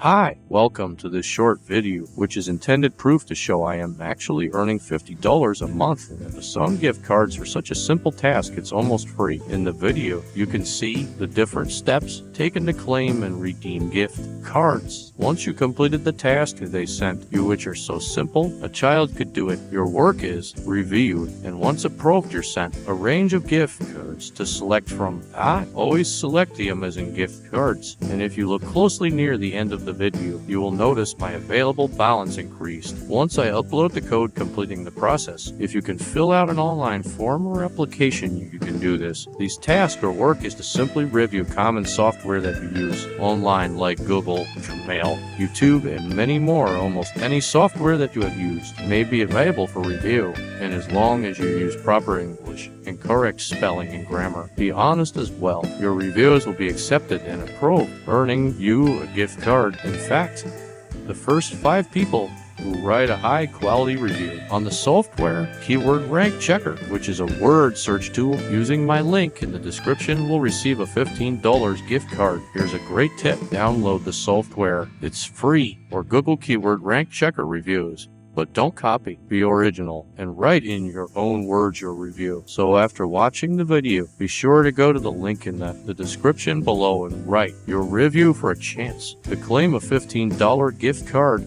Hi, welcome to this short video, which is intended proof to show I am actually earning $50 a month. And some gift cards are such a simple task, it's almost free. In the video, you can see the different steps taken to claim and redeem gift cards. Once you completed the task they sent you, which are so simple, a child could do it. Your work is reviewed, and once approved, you're sent a range of gift cards to select from. I always select the Amazon gift cards, and if you look closely near the end of the video, you will notice my available balance increased once I upload the code completing the process. If you can fill out an online form or application, you can do this. These tasks or work is to simply review common software that you use online, like Google, Gmail, YouTube, and many more. Almost any software that you have used may be available for review, and as long as you use proper English and correct spelling and grammar, be honest as well, your reviews will be accepted and approved, earning you a gift card. In fact, the first 5 people who write a high-quality review on the software Keyword Rank Checker, which is a word search tool, using my link in the description, will receive a $15 gift card. Here's a great tip: download the software. It's free, or Google Keyword Rank Checker reviews. But don't copy, be original, and write in your own words your review. So after watching the video, be sure to go to the link in the description below and write your review for a chance to claim a $15 gift card.